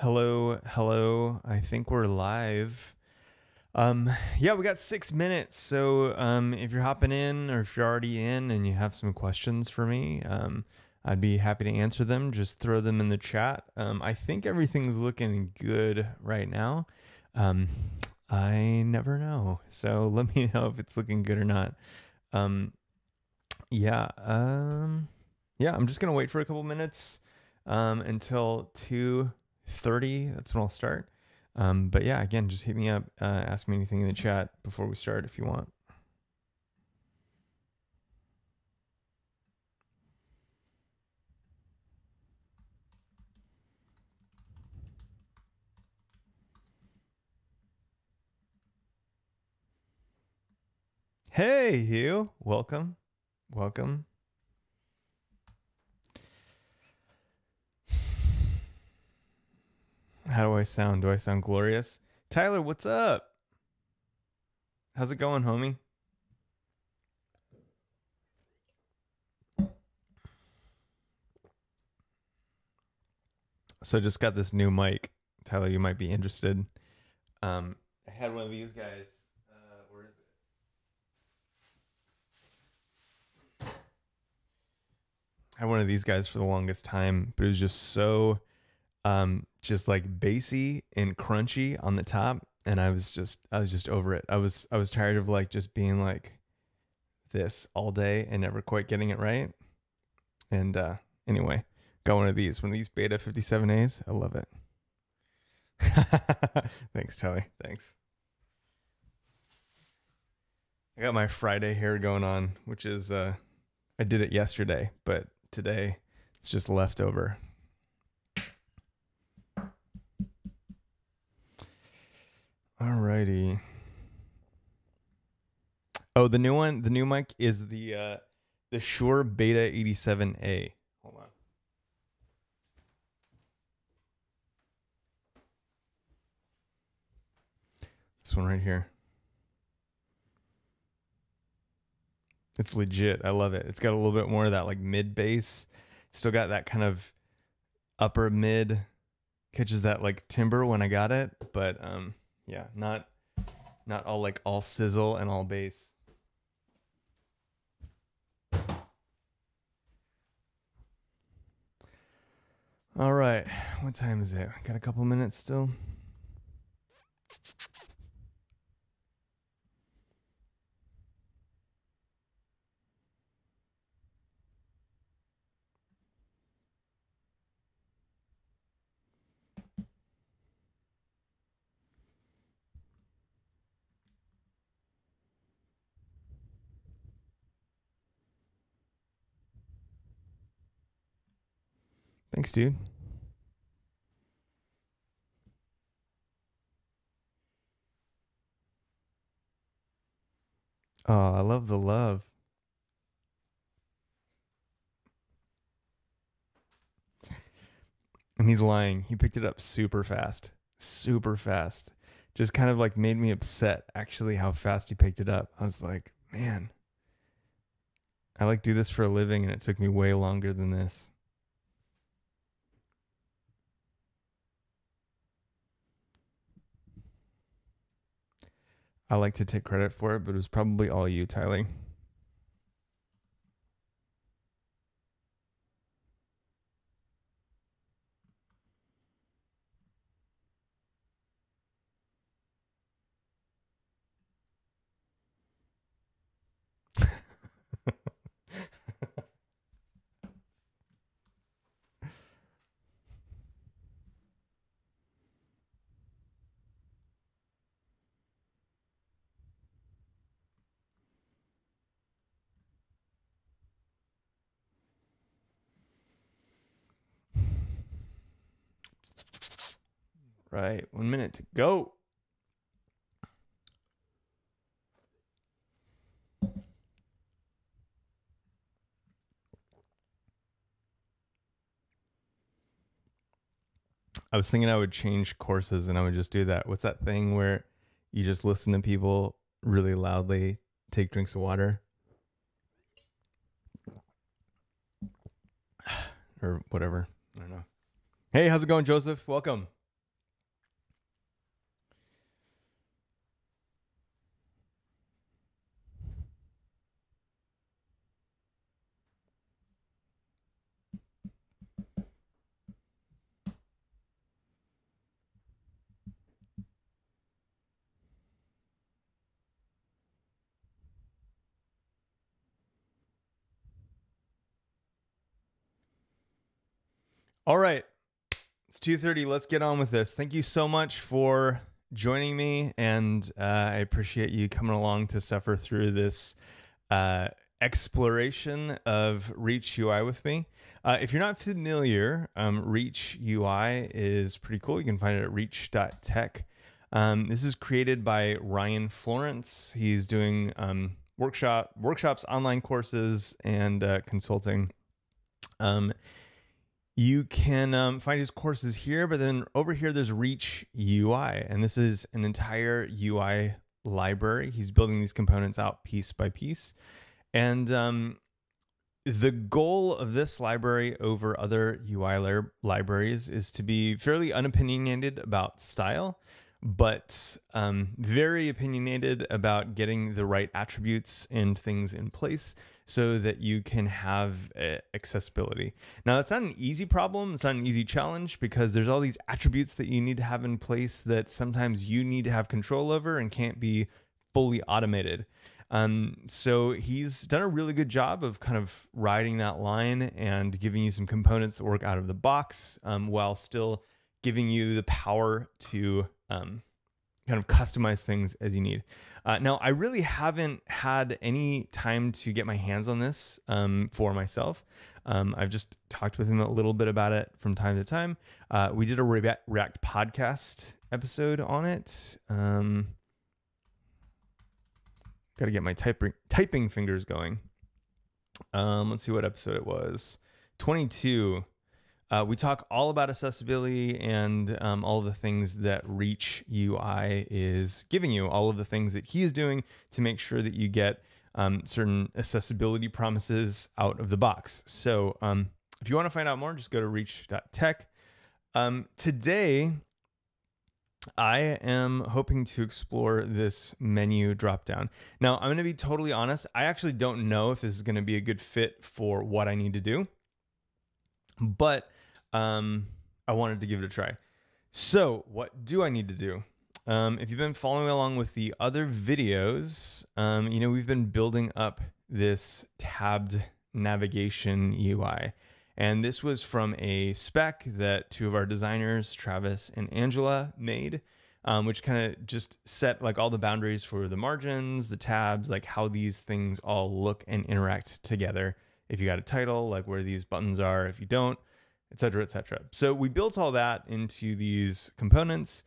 Hello, hello. I think we're live. Yeah, we got 6 minutes. So, if you're hopping in or if you're already in and you have some questions for me, I'd be happy to answer them. Just throw them in the chat. I think everything's looking good right now. Um, I never know. So let me know if it's looking good or not. Um, yeah. Yeah, I'm just gonna wait for a couple minutes until 2:30. That's when I'll start. But yeah, again, just hit me up, ask me anything in the chat before we start if you want. Hey, Hugh. Welcome. Welcome. How do I sound? Do I sound glorious? Tyler, what's up? How's it going, homie? So I just got this new mic. Tyler, you might be interested. I had one of these guys. Where is it? I had one of these guys for the longest time, but it was just so just like bassy and crunchy on the top, and I was just over it. I was tired of like just being like this all day and never quite getting it right. And anyway, got one of these Beta 57As. I love it. Thanks, Tyler. Thanks. I got my Friday hair going on, which is I did it yesterday, but today it's just leftover. Alrighty. Oh, the new mic is the Shure Beta 87A. Hold on. This one right here. It's legit. I love it. It's got a little bit more of that like mid bass. Still got that kind of upper mid, catches that like timbre when I got it, but yeah, not all like all sizzle and all bass. All right, what time is it? Got a couple minutes still. Thanks, dude. Oh, I love the love. And he's lying. He picked it up super fast. Super fast. Just kind of like made me upset actually how fast he picked it up. I was like, man, I like do this for a living and it took me way longer than this. I like to take credit for it, but it was probably all you, Tyler. Right, 1 minute to go. I was thinking I would change courses and I would just do that. What's that thing where you just listen to people really loudly take drinks of water? Or whatever. I don't know. Hey, how's it going, Joseph? Welcome. All right, it's 2:30. Let's get on with this. Thank you so much for joining me, and I appreciate you coming along to suffer through this exploration of Reach UI with me. If you're not familiar, Reach UI is pretty cool. You can find it at reach.tech. This is created by Ryan Florence. He's doing workshops, online courses, and consulting. You can find his courses here, but then over here there's Reach UI, and this is an entire UI library. He's building these components out piece by piece. And the goal of this library over other UI libraries is to be fairly unopinionated about style, but very opinionated about getting the right attributes and things in place so that you can have accessibility. Now, that's not an easy problem. It's not an easy challenge because there's all these attributes that you need to have in place that sometimes you need to have control over and can't be fully automated. So he's done a really good job of kind of riding that line and giving you some components that work out of the box, while still giving you the power to kind of customize things as you need. Now, I really haven't had any time to get my hands on this for myself. I've just talked with him a little bit about it from time to time. We did a React podcast episode on it. Got to get my typing fingers going. Let's see what episode it was. 22. We talk all about accessibility and all of the things that Reach UI is giving you, all of the things that he is doing to make sure that you get certain accessibility promises out of the box. So if you want to find out more, just go to reach.tech. Today, I am hoping to explore this menu dropdown. Now, I'm going to be totally honest. I actually don't know if this is going to be a good fit for what I need to do, but I wanted to give it a try. So what do I need to do? If you've been following along with the other videos, we've been building up this tabbed navigation UI. And this was from a spec that two of our designers, Travis and Angela, made, which kind of just set like all the boundaries for the margins, the tabs, like how these things all look and interact together. If you got a title, like where these buttons are, if you don't, et cetera, et cetera. So we built all that into these components.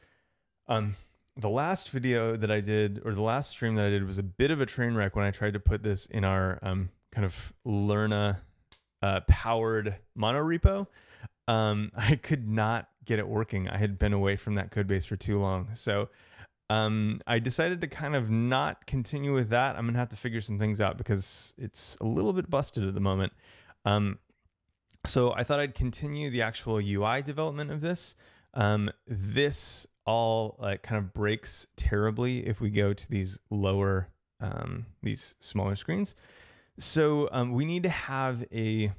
The last video that I did, or the last stream that I did, was a bit of a train wreck when I tried to put this in our kind of Lerna powered mono repo. I could not get it working. I had been away from that code base for too long. So I decided to kind of not continue with that. I'm going to have to figure some things out because it's a little bit busted at the moment. So I thought I'd continue the actual UI development of this. This all kind of breaks terribly if we go to these lower, these smaller screens. So we need to have a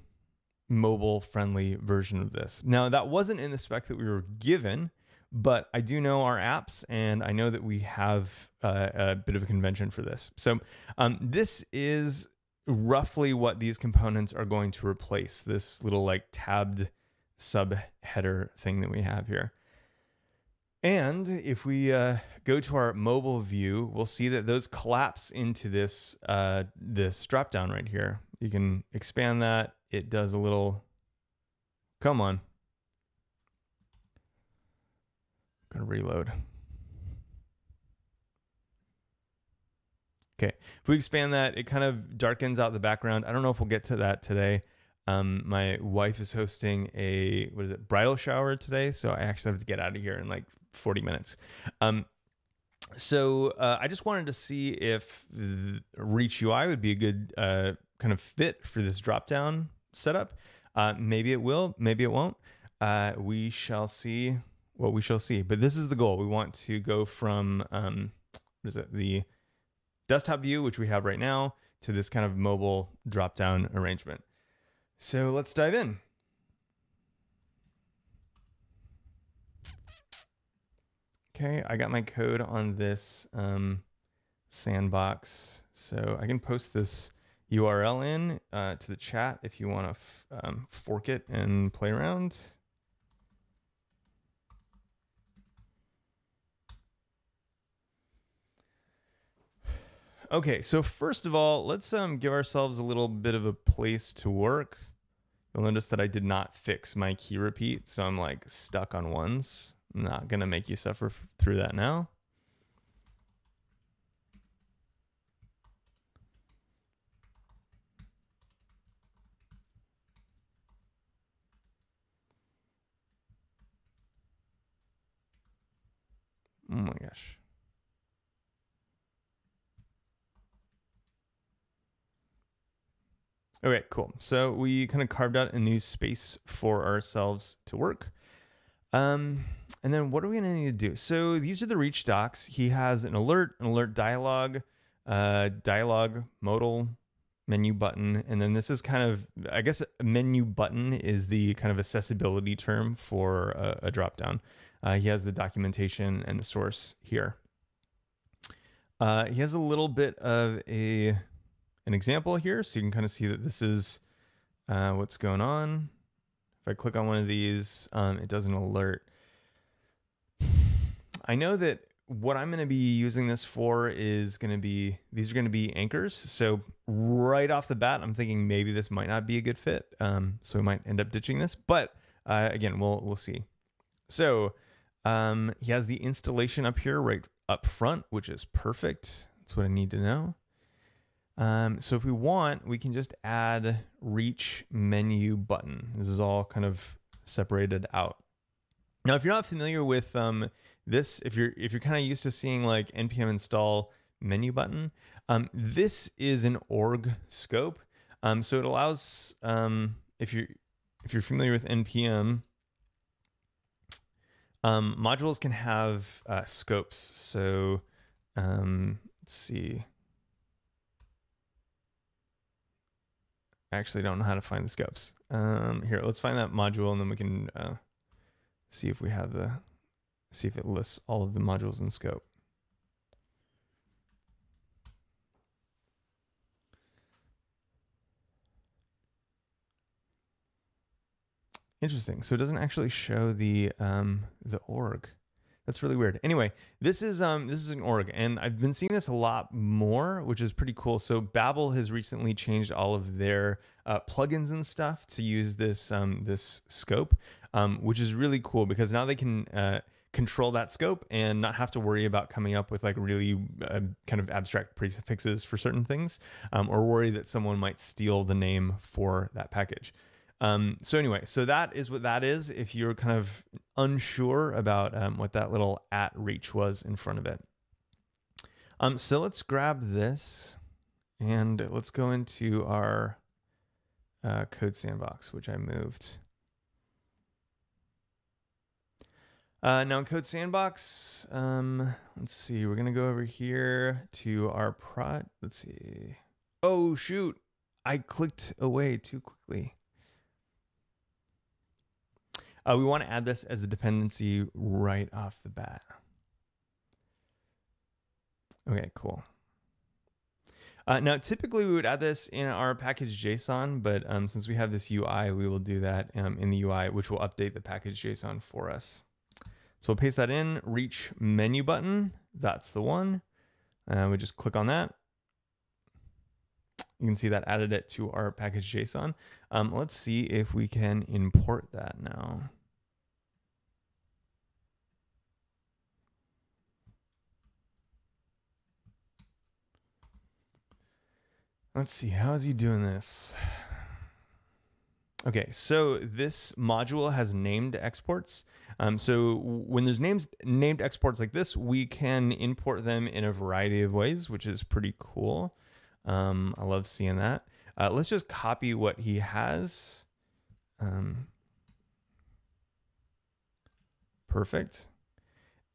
mobile friendly version of this. Now, that wasn't in the spec that we were given, but I do know our apps and I know that we have a bit of a convention for this. So this is roughly what these components are going to replace, this little like tabbed subheader thing that we have here. And if we go to our mobile view, we'll see that those collapse into this this drop down right here. You can expand that. It does a little, come on. Gonna reload. Okay, if we expand that, it kind of darkens out the background. I don't know if we'll get to that today. My wife is hosting a, bridal shower today, so I actually have to get out of here in like 40 minutes. So I just wanted to see if Reach UI would be a good kind of fit for this drop-down setup. Maybe it will, maybe it won't. We shall see what we shall see. But this is the goal. We want to go from, the desktop view, which we have right now, to this kind of mobile drop-down arrangement. So let's dive in. Okay, I got my code on this sandbox, so I can post this URL in to the chat if you want to fork it and play around. Okay, so first of all, let's give ourselves a little bit of a place to work. You'll notice that I did not fix my key repeat, so I'm like stuck on ones. I'm not gonna make you suffer through that now. Oh my gosh. Okay, cool. So we kind of carved out a new space for ourselves to work. And then what are we gonna need to do? So these are the reach docs. He has an alert dialog, dialog modal menu button, and then this is kind of, I guess, a menu button is the kind of accessibility term for a dropdown. He has the documentation and the source here. He has a little bit of an example here, so you can kind of see that this is what's going on. If I click on one of these, it does an alert. I know that what I'm going to be using this for is going to be, these are going to be anchors. So right off the bat, I'm thinking maybe this might not be a good fit. So we might end up ditching this, but again, we'll see. So he has the installation up here right up front, which is perfect. That's what I need to know. So if we want, we can just add reach menu button. This is all kind of separated out. Now, if you're not familiar with this, if you're kind of used to seeing like npm install menu button, this is an org scope. So it allows, if you're familiar with npm, modules can have scopes. So let's see. I actually don't know how to find the scopes. Here, let's find that module, and then we can see if we have see if it lists all of the modules in scope. Interesting. So it doesn't actually show the org. That's really weird. Anyway, this is an org, and I've been seeing this a lot more, which is pretty cool. So Babel has recently changed all of their plugins and stuff to use this this scope, which is really cool because now they can control that scope and not have to worry about coming up with like really kind of abstract prefixes for certain things, or worry that someone might steal the name for that package. So anyway, so that is what that is. If you're kind of unsure about what that little @reach was in front of it. So let's grab this and let's go into our code sandbox, which I moved. Now in code sandbox, let's see, we're gonna go over here to our prod. Let's see. Oh shoot, I clicked away too quickly. We want to add this as a dependency right off the bat. Okay, cool. Now, typically we would add this in our package JSON, but since we have this UI, we will do that in the UI, which will update the package JSON for us. So we'll paste that in, reach menu button. That's the one. We just click on that. You can see that added it to our package JSON. Let's see if we can import that now. Let's see, how is he doing this? Okay, so this module has named exports. So when there's named exports like this, we can import them in a variety of ways, which is pretty cool. I love seeing that. Let's just copy what he has. Perfect.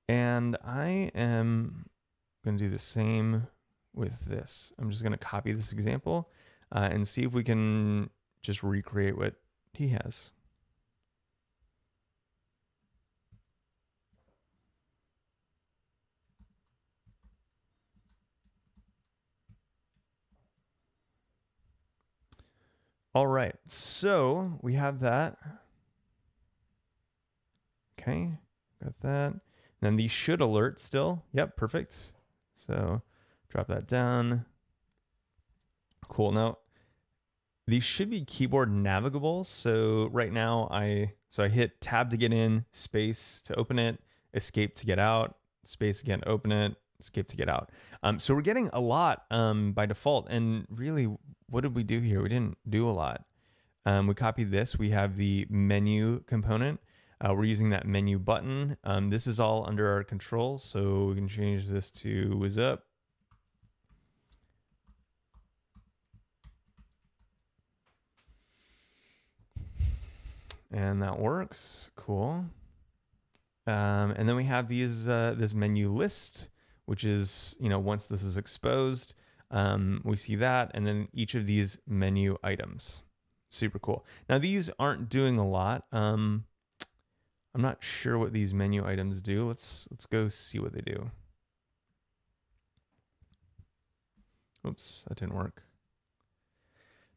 And I am going to do the same with this. I'm just going to copy this example and see if we can just recreate what he has. All right, so we have that. Okay, got that. And then the should alert still. Yep, perfect. So Drop that down. Cool. Now, these should be keyboard navigable. So right now I hit tab to get in, space to open it, escape to get out, space again to open it, escape to get out. So we're getting a lot by default. And really, what did we do here? We didn't do a lot. We copied this. We have the menu component. We're using that menu button. This is all under our control. So we can change this to whiz up. And that works. Cool. And then we have these this menu list, which is, once this is exposed, we see that, and then each of these menu items. Super cool. Now these aren't doing a lot. I'm not sure what these menu items do. Let's go see what they do. Oops, that didn't work.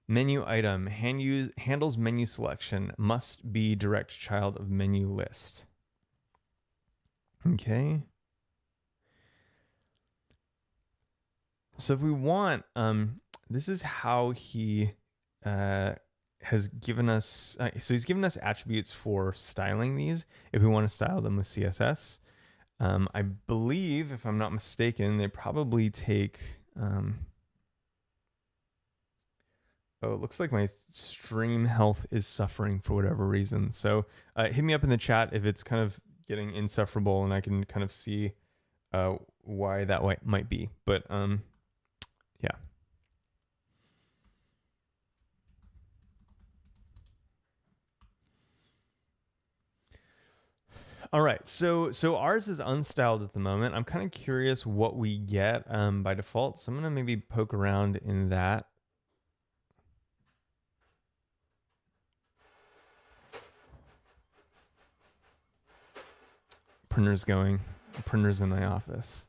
Menu item, handles menu selection, must be direct child of menu list. Okay. So if we want, this is how he has given us, so he's given us attributes for styling these if we want to style them with CSS. I believe, if I'm not mistaken, they probably take, oh, it looks like my stream health is suffering for whatever reason. So hit me up in the chat if it's kind of getting insufferable and I can kind of see why that might be. But yeah. All right, so ours is unstyled at the moment. I'm kind of curious what we get by default. So I'm gonna maybe poke around in that. Printer's going. Printer's in my office.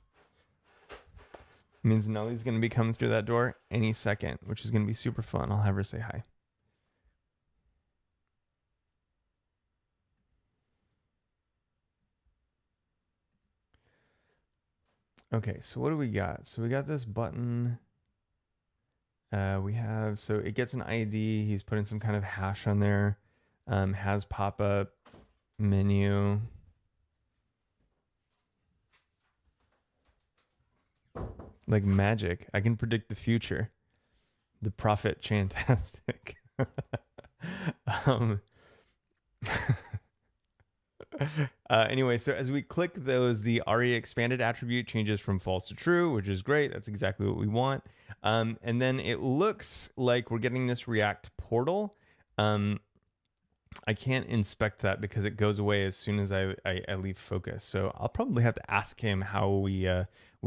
It means Nellie's gonna be coming through that door any second, which is gonna be super fun. I'll have her say hi. Okay, so what do we got? So we got this button. We have, so it gets an ID. He's putting some kind of hash on there. Has pop-up menu. Like magic. I can predict the future. The prophet chantastic. Anyway, so as we click those, the ARIA expanded attribute changes from false to true, which is great. That's exactly what we want. And then it looks like we're getting this React portal. I can't inspect that because it goes away as soon as I leave focus. So I'll probably have to ask him how we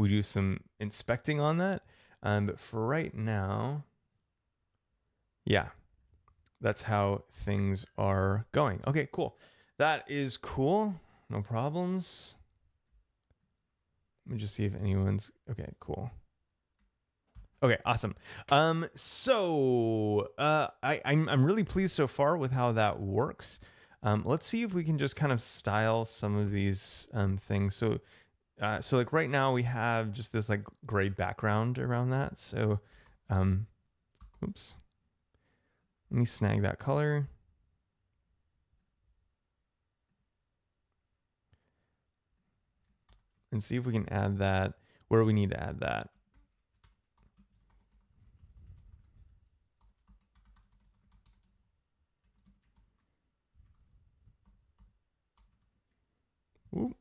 do some inspecting on that. But for right now, yeah, that's how things are going. Okay, cool. That is cool. No problems. Let me just see if anyone's okay. Cool. Okay, awesome. So I'm really pleased so far with how that works. Let's see if we can just kind of style some of these things. So like right now we have just this like gray background around that. So, oops. Let me snag that color. And see if we can add that where we need to add that. Ooh.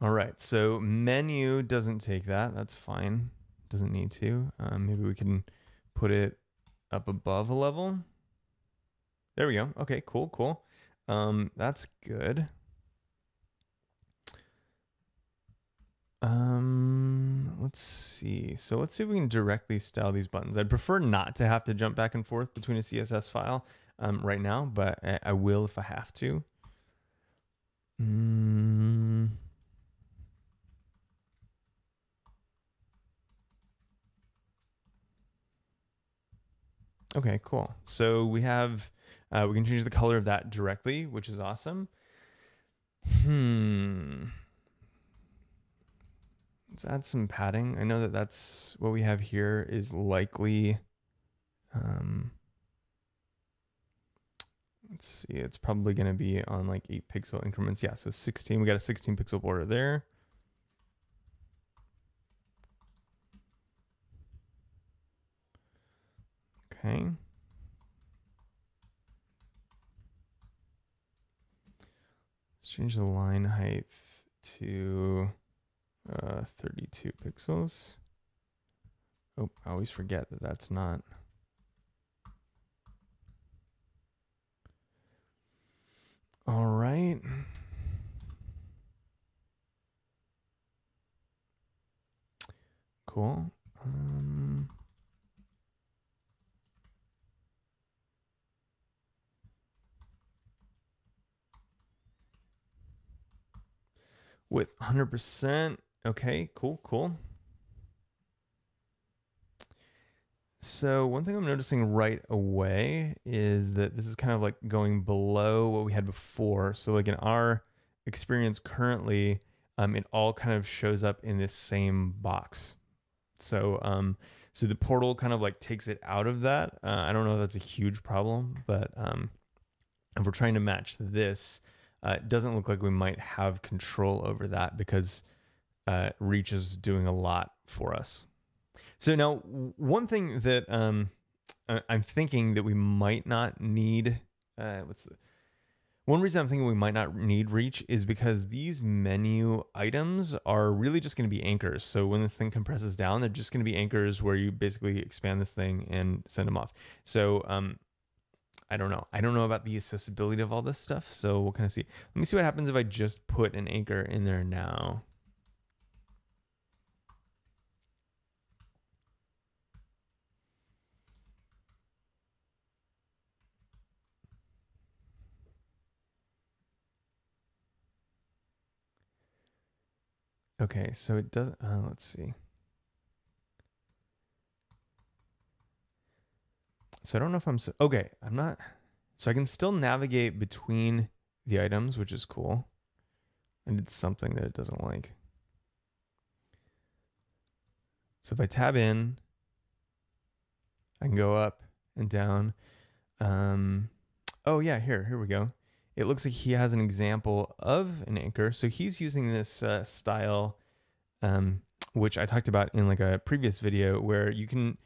All right, so menu doesn't take that. That's fine. Doesn't need to. Maybe we can put it up above a level. There we go. Okay, cool. That's good. Let's see. So let's see if we can directly style these buttons. I'd prefer not to have to jump back and forth between a CSS file right now, but I will if I have to. Okay, cool. So we have, we can change the color of that directly, which is awesome. let's add some padding. I know that that's what we have here is likely, let's see, it's probably going to be on like 8 pixel increments. Yeah, so 16, we got a 16 pixel border there. Okay. Let's change the line height to 32 pixels. Oh, I always forget that that's not. All right. Cool. With 100%. Okay, cool. So one thing I'm noticing right away is that this is kind of like going below what we had before. So like in our experience currently, it all kind of shows up in this same box. So so the portal kind of like takes it out of that. I don't know if that's a huge problem, but if we're trying to match this, it doesn't look like we might have control over that because Reach is doing a lot for us. So now, one thing that I'm thinking that we might not need, one reason I'm thinking we might not need Reach is because these menu items are really just going to be anchors. So when this thing compresses down, they're just going to be anchors where you basically expand this thing and send them off. So I don't know. I don't know about the accessibility of all this stuff. So we'll kind of see. Let me see what happens if I just put an anchor in there now. Okay, so it does, let's see. So I don't know if I'm, okay, I'm not, so I can still navigate between the items, which is cool. I did something that it doesn't like. So if I tab in, I can go up and down. Oh yeah, here we go. It looks like he has an example of an anchor. So he's using this style, which I talked about in like a previous video, where you can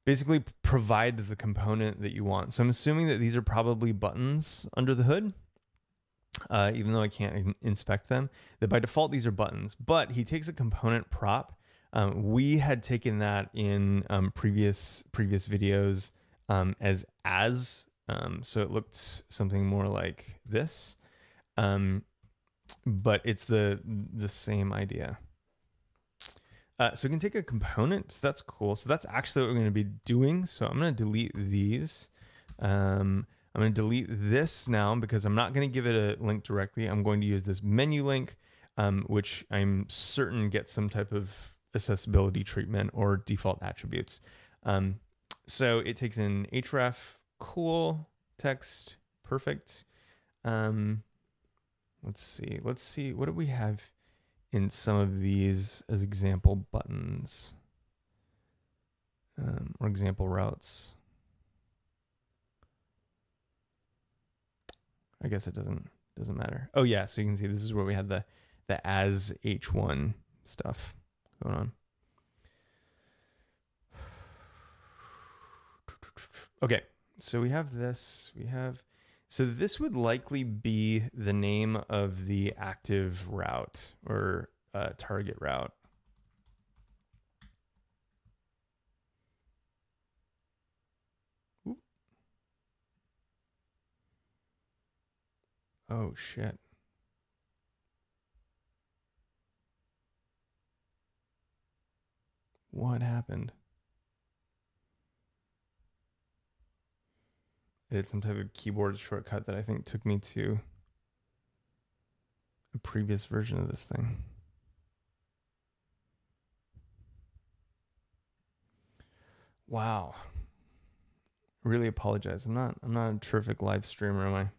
basically provide the component that you want. So I'm assuming that these are probably buttons under the hood, even though I can't inspect them. That by default, these are buttons, but he takes a component prop. We had taken that in previous videos as so it looked something more like this, but it's the same idea. So we can take a component. So that's cool. So that's actually what we're going to be doing. So I'm going to delete these. I'm going to delete this now because I'm not going to give it a link directly. I'm going to use this menu link, which I'm certain gets some type of accessibility treatment or default attributes. So it takes in href, cool, text, perfect. Let's see. What do we have in some of these as example buttons or example routes? I guess it doesn't matter. Oh yeah, so you can see this is where we had the as h1 stuff going on. Okay, so we have this. So this would likely be the name of the active route or target route. Oop. Oh shit. What happened? I did some type of keyboard shortcut that I think took me to a previous version of this thing. Wow. Really apologize. I'm not a terrific live streamer, am I?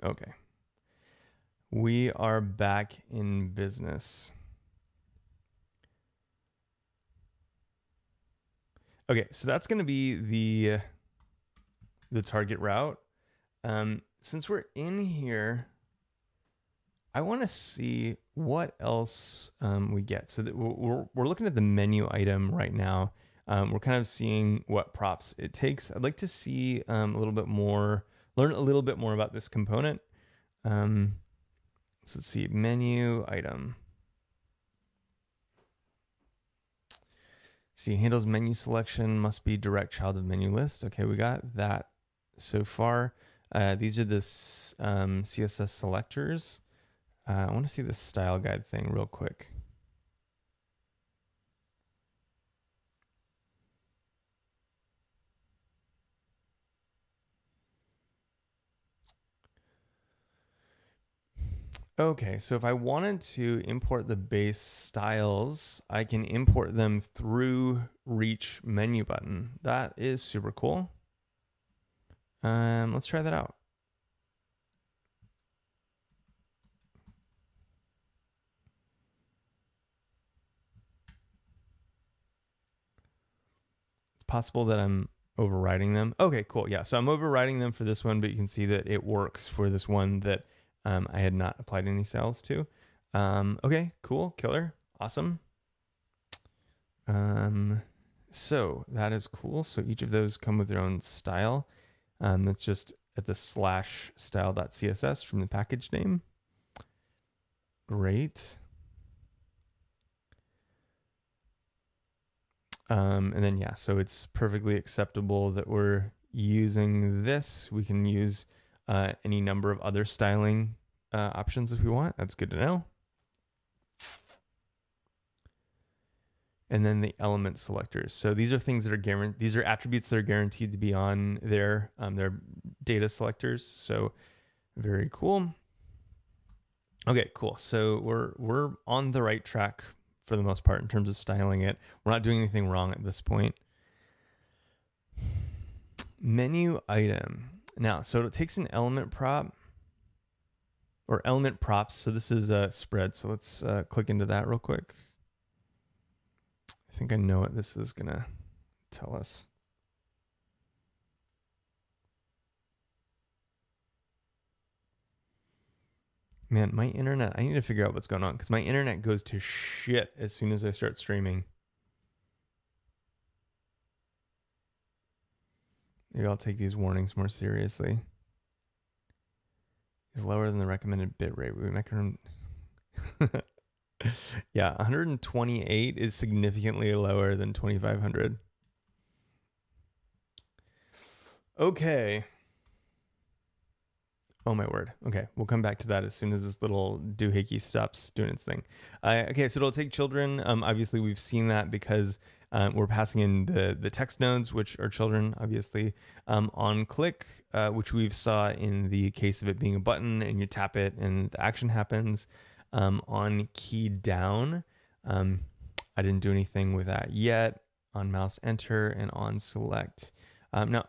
Okay. We are back in business. Okay, so that's going to be the target route. Since we're in here, I want to see what else we get. So that we're looking at the menu item right now. We're kind of seeing what props it takes. I'd like to see a little bit more, learn a little bit more about this component. So let's see, menu item. See, handles menu selection, must be direct child of menu list. Okay, we got that so far. These are the CSS selectors. I want to see the style guide thing real quick. Okay, so if I wanted to import the base styles, I can import them through Reach menu button. That is super cool. Let's try that out. It's possible that I'm overriding them. Okay, cool. Yeah, so I'm overriding them for this one, but you can see that it works for this one that I had not applied any styles to. Okay, cool, killer, awesome. So that is cool. So each of those come with their own style. That's just at the /style.css from the package name. Great. And then, yeah, so it's perfectly acceptable that we're using this. We can use any number of other styling options if we want. That's good to know. And then the element selectors. So these are things that are these are attributes that are guaranteed to be on their data selectors. So very cool. Okay, cool. So we're on the right track for the most part in terms of styling it. We're not doing anything wrong at this point. Menu item. Now, so it takes an element prop or element props. So this is a spread. So let's click into that real quick. I think I know what this is gonna tell us. Man, my internet, I need to figure out what's going on because my internet goes to shit as soon as I start streaming. Maybe I'll take these warnings more seriously. Is lower than the recommended bitrate. We make yeah, 128 is significantly lower than 2500. Okay. Oh my word. Okay, we'll come back to that as soon as this little doohickey stops doing its thing. Okay, so it'll take children. Obviously, we've seen that because we're passing in the text nodes, which are children, obviously. On click, which we've saw in the case of it being a button, and you tap it and the action happens. On key down, I didn't do anything with that yet. On mouse enter and on select. Now,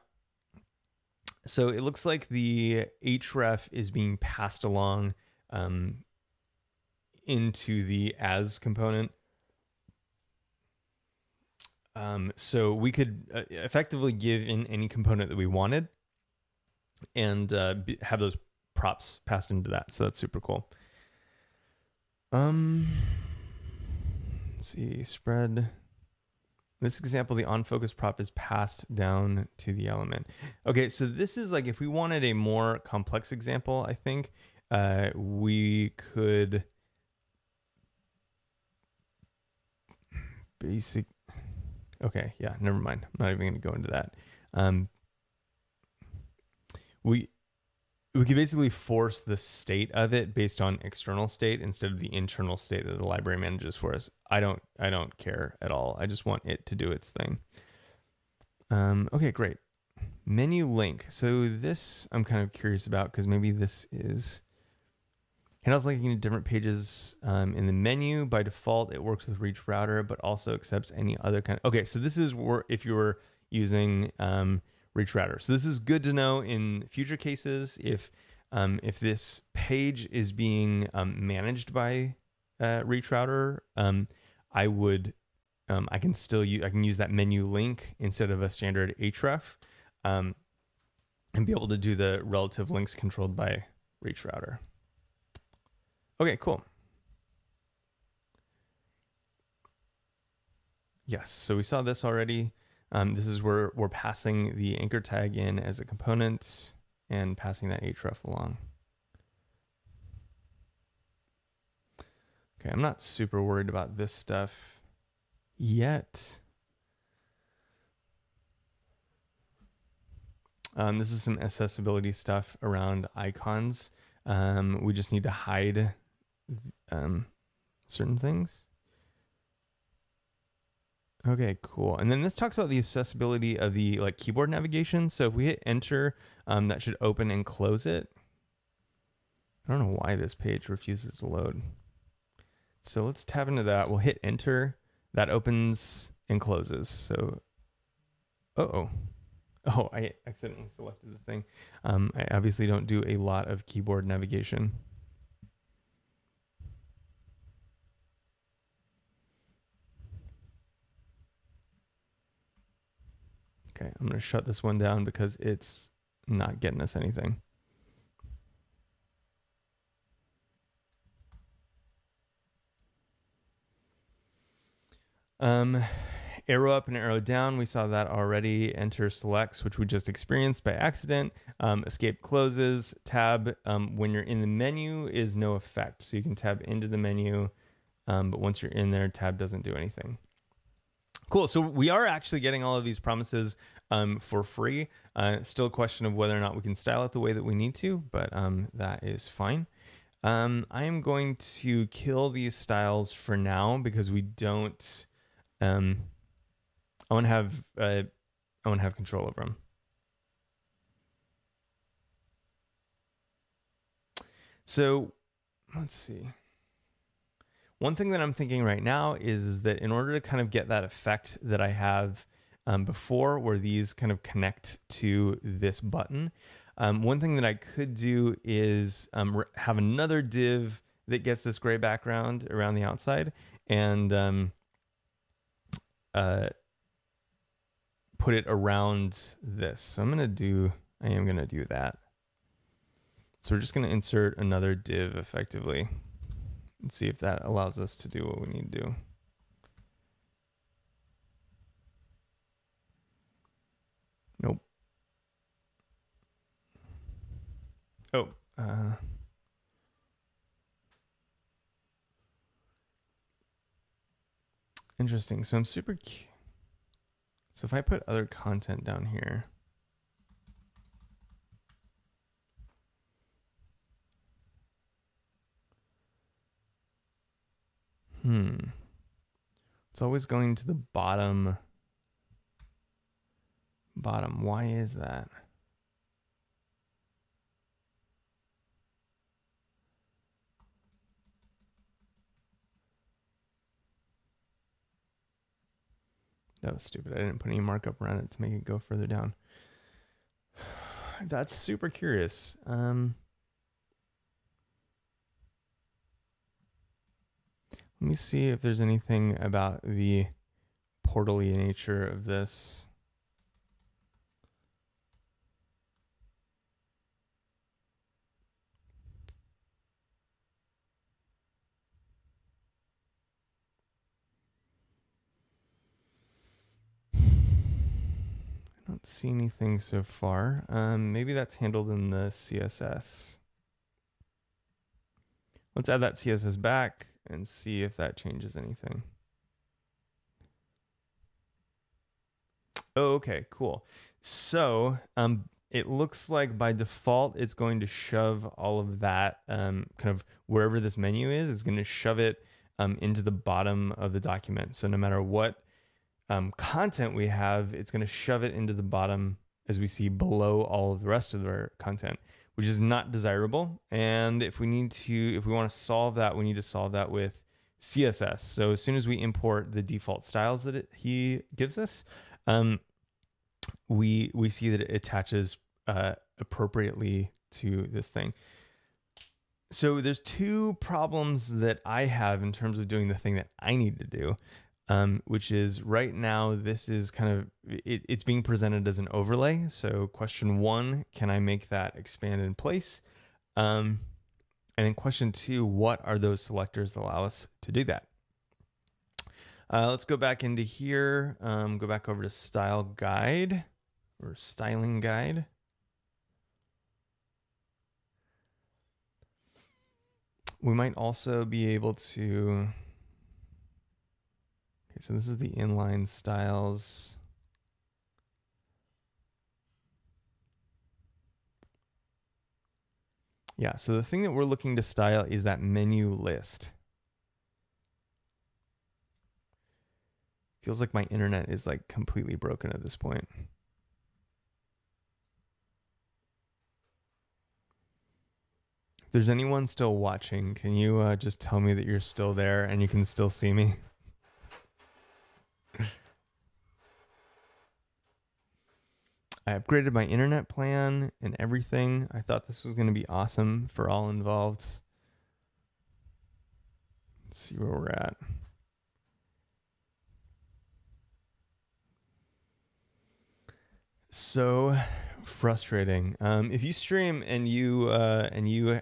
so it looks like the href is being passed along into the as component. So we could effectively give in any component that we wanted and have those props passed into that. So that's super cool. Let's see, spread. This example, the on-focus prop is passed down to the element. Okay, so this is like if we wanted a more complex example, I think we could okay, yeah, never mind. I'm not even going to go into that. We could basically force the state of it based on external state instead of the internal state that the library manages for us. I don't care at all. I just want it to do its thing. Okay, great. Menu link. So this I'm kind of curious about because maybe this is handles linking to different pages in the menu. By default, it works with Reach Router, but also accepts any other kind of. Okay, so this is where if you were using Reach Router. So this is good to know in future cases if if this page is being managed by ReachRouter, I can use that menu link instead of a standard href, and be able to do the relative links controlled by ReachRouter. Okay, cool. Yes, so we saw this already. This is where we're passing the anchor tag in as a component and passing that href along. Okay, I'm not super worried about this stuff yet. This is some accessibility stuff around icons. We just need to hide certain things. Okay, cool. And then this talks about the accessibility of the keyboard navigation. So if we hit enter, that should open and close it. I don't know why this page refuses to load. So let's tab into that. We'll hit enter. That opens and closes. So, oh, I accidentally selected the thing. I obviously don't do a lot of keyboard navigation. Okay, I'm going to shut this one down because it's not getting us anything. Arrow up and arrow down, we saw that already. Enter selects, which we just experienced by accident. Escape closes. Tab, when you're in the menu, is no effect. So you can tab into the menu, but once you're in there, tab doesn't do anything. Cool. So we are actually getting all of these promises for free. Still a question of whether or not we can style it the way that we need to, but that is fine. I am going to kill these styles for now because we don't. I want to have control over them. So let's see. One thing that I'm thinking right now is that in order to kind of get that effect that I have before, where these kind of connect to this button, one thing that I could do is have another div that gets this gray background around the outside and put it around this. So I am going to do that. So we're just going to insert another div effectively and see if that allows us to do what we need to do. Nope. Oh, interesting. So I'm super so if I put other content down here, it's always going to the bottom. Why is that? That was stupid. I didn't put any markup around it to make it go further down. That's super curious. Let me see if there's anything about the portal-y nature of this. I don't see anything so far. Maybe that's handled in the CSS. Let's add that CSS back and see if that changes anything. Oh, okay, cool. So it looks like by default, it's going to shove all of that kind of wherever this menu is, it's going to shove it into the bottom of the document. So no matter what content we have, it's going to shove it into the bottom as we see below all of the rest of our content, which is not desirable. And if we want to solve that, we need to solve that with CSS. So as soon as we import the default styles that he gives us, we see that it attaches appropriately to this thing. So there's two problems that I have in terms of doing the thing that I need to do, which is right now, this is kind of, it's being presented as an overlay. So question 1, can I make that expand in place? And then question 2, what are those selectors that allow us to do that? Let's go back into here, go back over to style guide or styling guide. We might also be able to, okay, so this is the inline styles. Yeah, so the thing that we're looking to style is that menu list. Feels like my internet is like completely broken at this point. If there's anyone still watching, can you just tell me that you're still there and you can still see me? I upgraded my internet plan and everything. I thought this was going to be awesome for all involved. Let's see where we're at. So frustrating. If you stream and you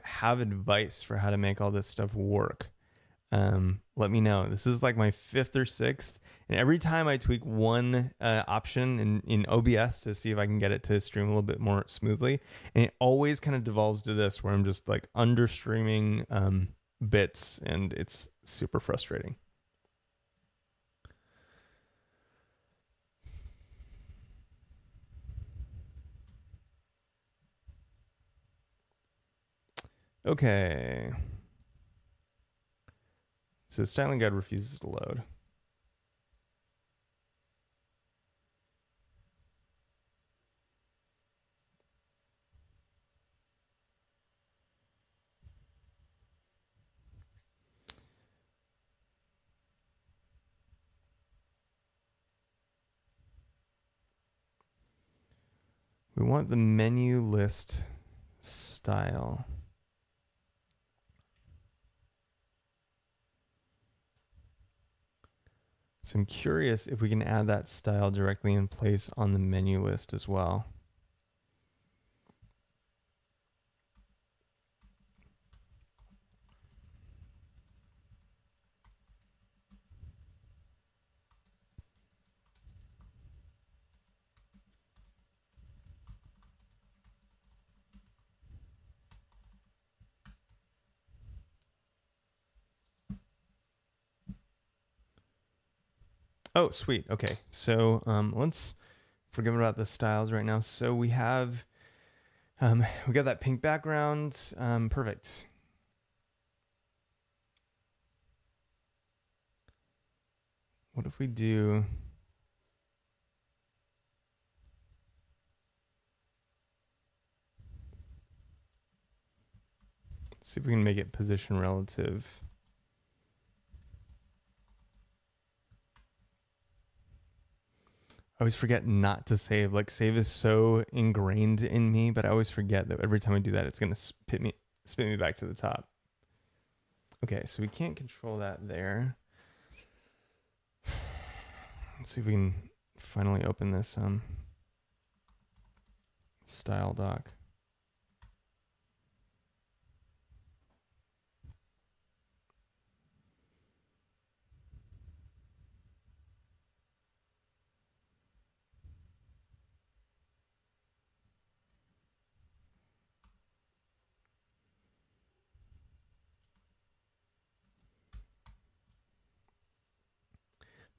have advice for how to make all this stuff work, let me know. This is like my 5th or 6th, and every time I tweak one option in OBS to see if I can get it to stream a little bit more smoothly, and it always kind of devolves to this where I'm just like under streaming bits, and it's super frustrating. Okay. So styling guide refuses to load. We want the menu list style. So I'm curious if we can add that style directly in place on the menu list as well. Oh, sweet. Okay. So let's forget about the styles right now. So we have, we got that pink background. Perfect. What if we do, let's see if we can make it position relative. I always forget not to save. Like, save is so ingrained in me, but I always forget that every time I do that, it's going to spit me back to the top. Okay, so we can't control that there. Let's see if we can finally open this style doc.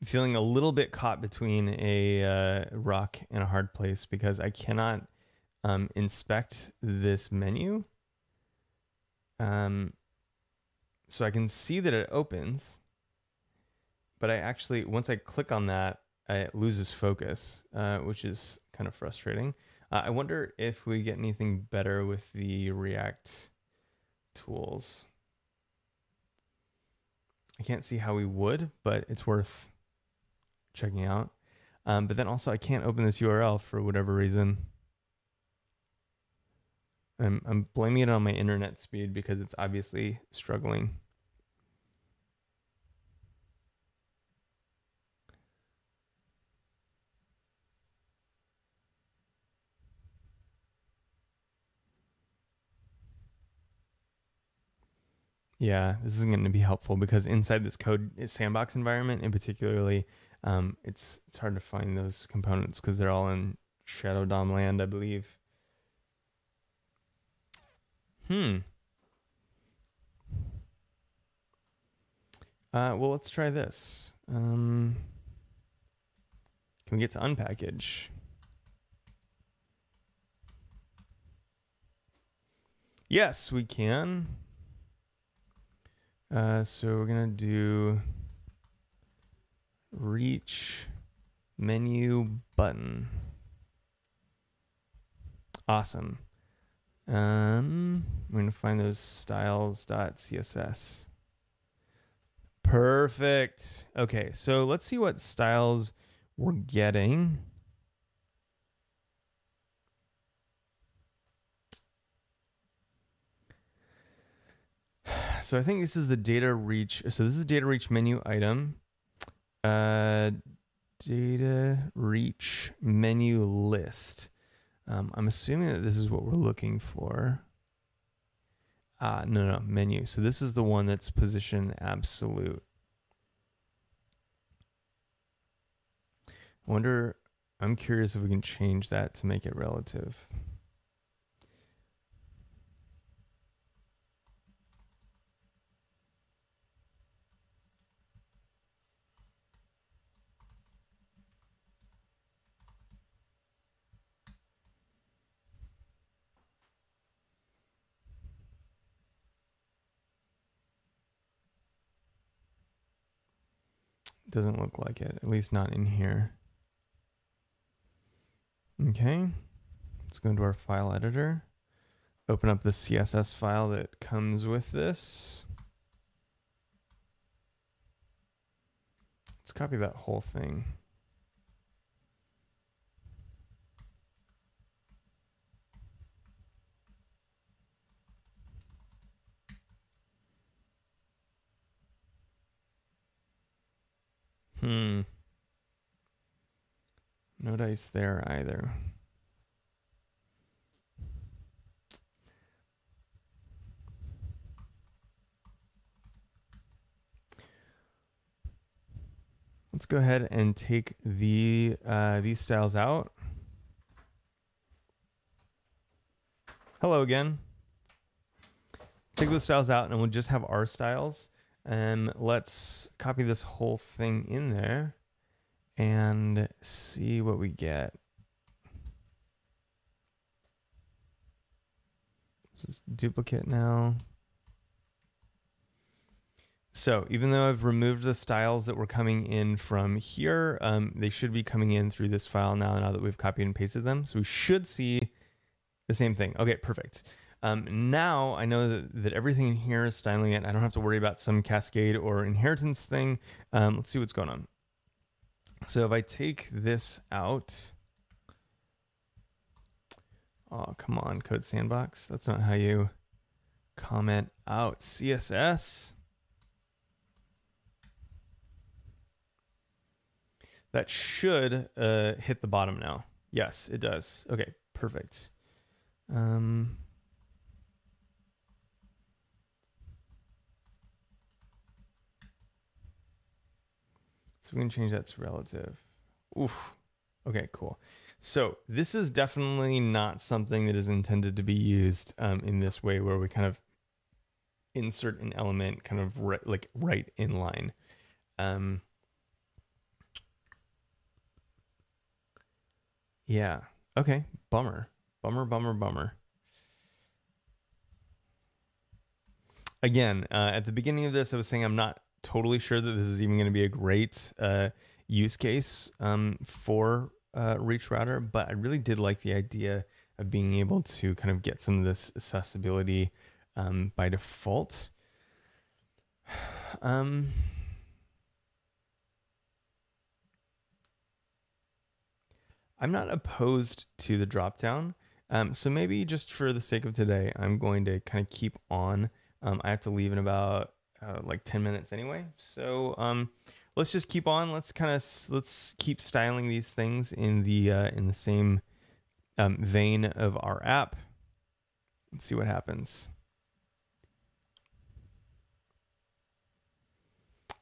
Feeling a little bit caught between a rock and a hard place because I cannot inspect this menu. So I can see that it opens, but I actually, once I click on that, it loses focus, which is kind of frustrating. I wonder if we get anything better with the React tools. I can't see how we would, but it's worth checking out. But then also I can't open this URL for whatever reason. I'm blaming it on my internet speed because it's obviously struggling. Yeah, this is going to be helpful because inside this code sandbox environment, in particularly, it's hard to find those components because they're all in Shadow DOM land, I believe. Well, let's try this. Can we get to unpackage? Yes, we can. So we're gonna do reach menu button. Awesome. We're gonna find those styles.css. Perfect. Okay, so let's see what styles we're getting. So I think this is the data reach. So this is data reach menu item. Data reach menu list. I'm assuming that this is what we're looking for. No, menu. So this is the one that's position absolute. I'm curious if we can change that to make it relative. Doesn't look like it, at least not in here. Okay, let's go into our file editor. Open up the CSS file that comes with this. Let's copy that whole thing. No dice there either. Let's go ahead and take these styles out. Hello again. Take those styles out and we'll just have our styles. And let's copy this whole thing in there and see what we get. This is duplicate now. So even though I've removed the styles that were coming in from here, they should be coming in through this file now that we've copied and pasted them. So we should see the same thing. Okay, perfect. Now I know that everything in here is styling it. I don't have to worry about some cascade or inheritance thing. Let's see what's going on. So if I take this out, oh, come on, Code Sandbox. That's not how you comment out CSS. That should hit the bottom now. Yes, it does. Okay, perfect. So we can change that to relative. Oof. Okay, cool. So this is definitely not something that is intended to be used in this way where we kind of insert an element kind of right in line. Yeah. Okay. Bummer. Again, at the beginning of this, I was saying I'm not totally sure that this is even going to be a great use case for Reach Router, but I really did like the idea of being able to kind of get some of this accessibility by default. I'm not opposed to the dropdown. So maybe just for the sake of today, I'm going to kind of keep on. I have to leave in about like 10 minutes anyway. So let's just keep on. Let's keep styling these things in the same vein of our app. Let's see what happens.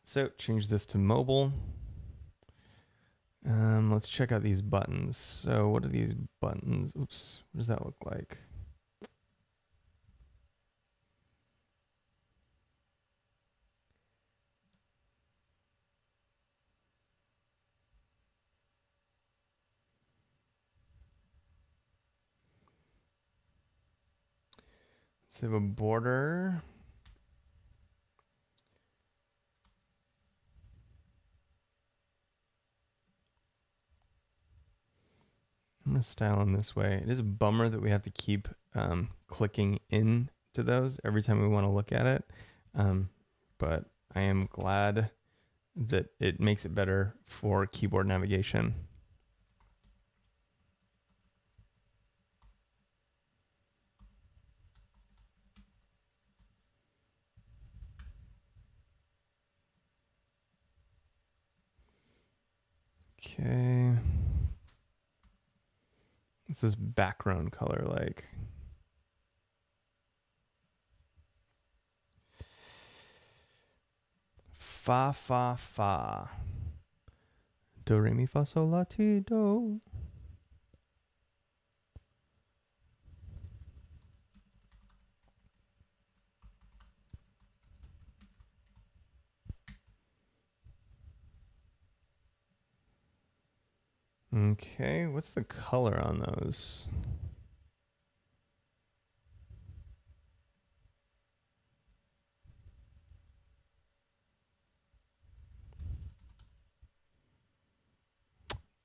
So change this to mobile. Let's check out these buttons. So what are these buttons? Oops, what does that look like? So they have a border. I'm gonna style them this way. It is a bummer that we have to keep clicking into those every time we want to look at it. But I am glad that it makes it better for keyboard navigation. Okay. What's this background color like? Fa, fa, fa. Do, re, mi, fa, sol, la, ti, do. Okay, what's the color on those?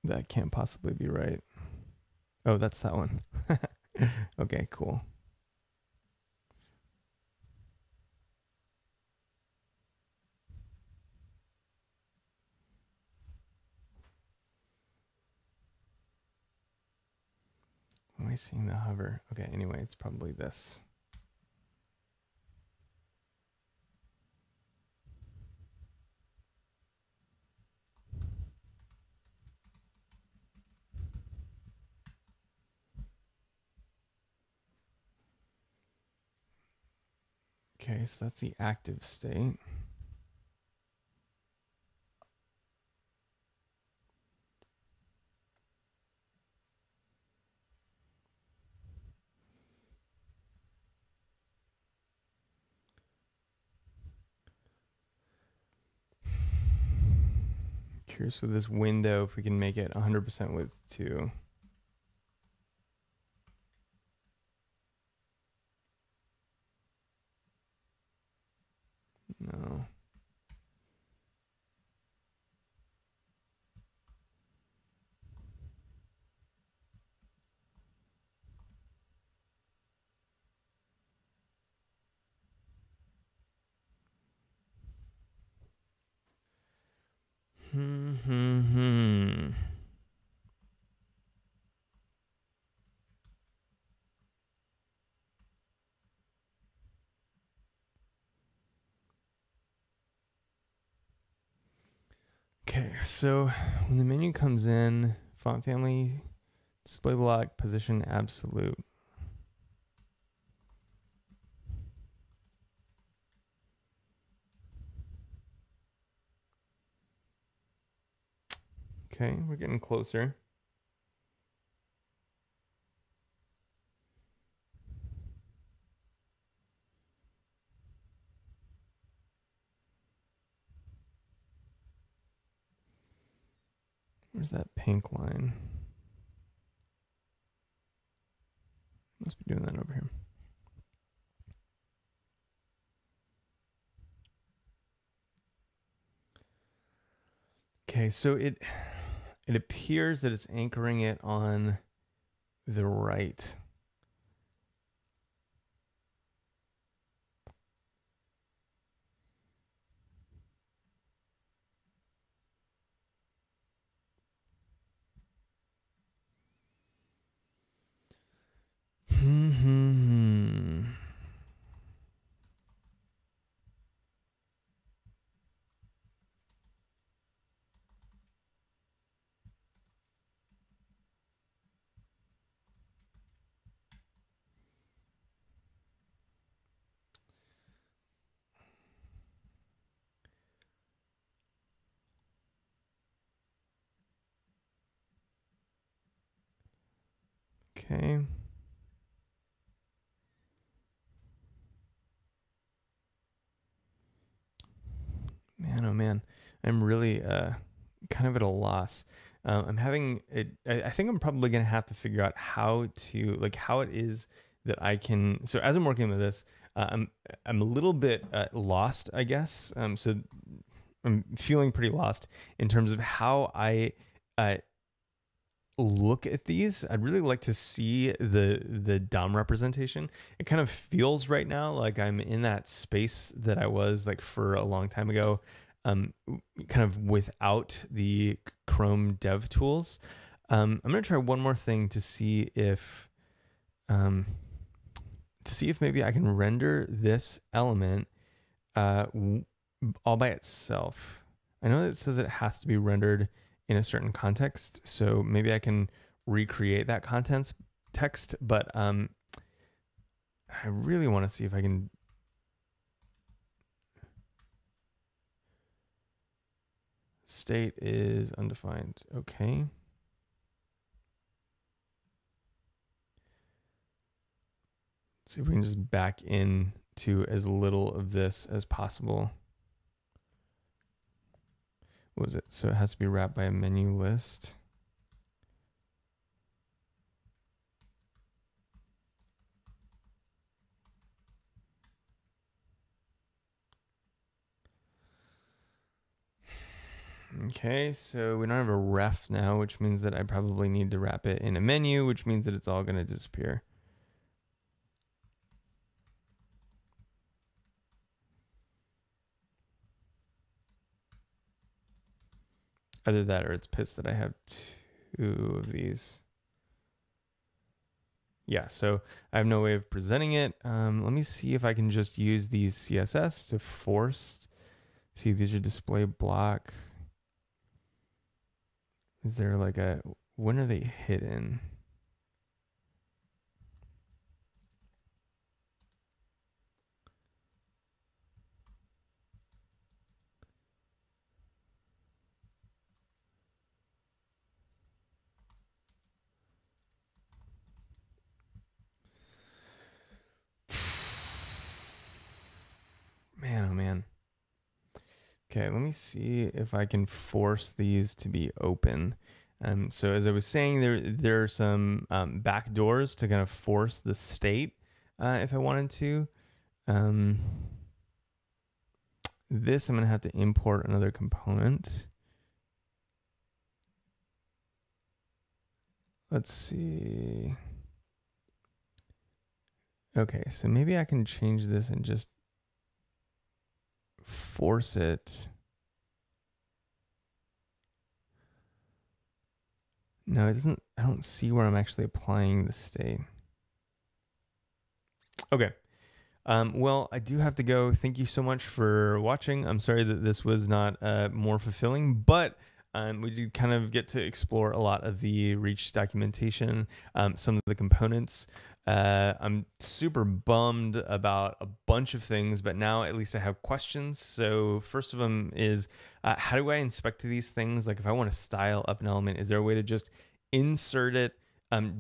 That can't possibly be right. Oh, that's that one. Okay, cool. Am I seeing the hover? Okay, anyway, it's probably this. Okay, so that's the active state. Curious with this window if we can make it 100% width too. No. Okay, so when the menu comes in, font family, display block, position absolute. Okay, we're getting closer. Where's that pink line? Must be doing that over here. Okay, so it appears that it's anchoring it on the right. Okay. Man, oh man, I'm really kind of at a loss. I'm having it. I think I'm probably gonna have to figure out how to how it is that I can. So as I'm working with this, I'm a little bit lost, I guess. So I'm feeling pretty lost in terms of how I uh, look at these. I'd really like to see the DOM representation. It kind of feels right now like I'm in that space that I was like for a long time ago, kind of without the Chrome dev tools. I'm gonna try one more thing to see if maybe I can render this element all by itself. I know that it says it has to be rendered in a certain context, so maybe I can recreate that text, but I really want to see if I can. State is undefined. Okay. Let's see if we can just back in to as little of this as possible. What was it? So it has to be wrapped by a menu list. Okay, so we don't have a ref now, which means that I probably need to wrap it in a menu, which means that it's all going to disappear. Either that or it's pissed that I have two of these. Yeah, so I have no way of presenting it. Let me see if I can just use these CSS to force. See, these are display block. Is there like a, when are they hidden? Man, oh man. Okay, let me see if I can force these to be open. So as I was saying, there are some back doors to kind of force the state if I wanted to. This I'm gonna have to import another component. Let's see. Okay, so maybe I can change this and just force it. No, it doesn't. I don't see where I'm actually applying the state. Okay. Well, I do have to go. Thank you so much for watching. I'm sorry that this was not more fulfilling, but we did kind of get to explore a lot of the Reach documentation, some of the components. I'm super bummed about a bunch of things, but now at least I have questions. So first of them is, how do I inspect these things? Like if I want to style up an element, is there a way to just insert it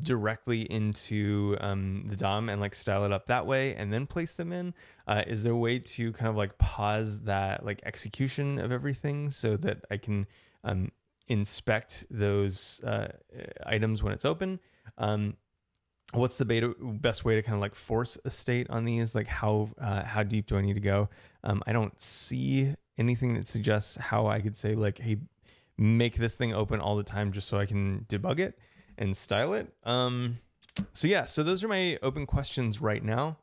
directly into the DOM and like style it up that way and then place them in? Is there a way to kind of like pause that like execution of everything so that I can inspect those items when it's open? What's the best way to kind of like force a state on these? Like how deep do I need to go? I don't see anything that suggests how I could say like, hey, make this thing open all the time just so I can debug it and style it. So yeah, so those are my open questions right now.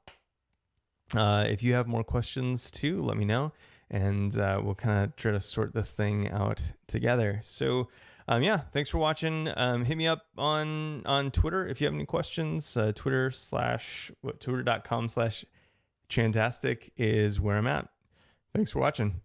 If you have more questions too, let me know, and we'll kind of try to sort this thing out together. So yeah, thanks for watching. Hit me up on Twitter if you have any questions. Twitter.com/Chantastic is where I'm at. Thanks for watching.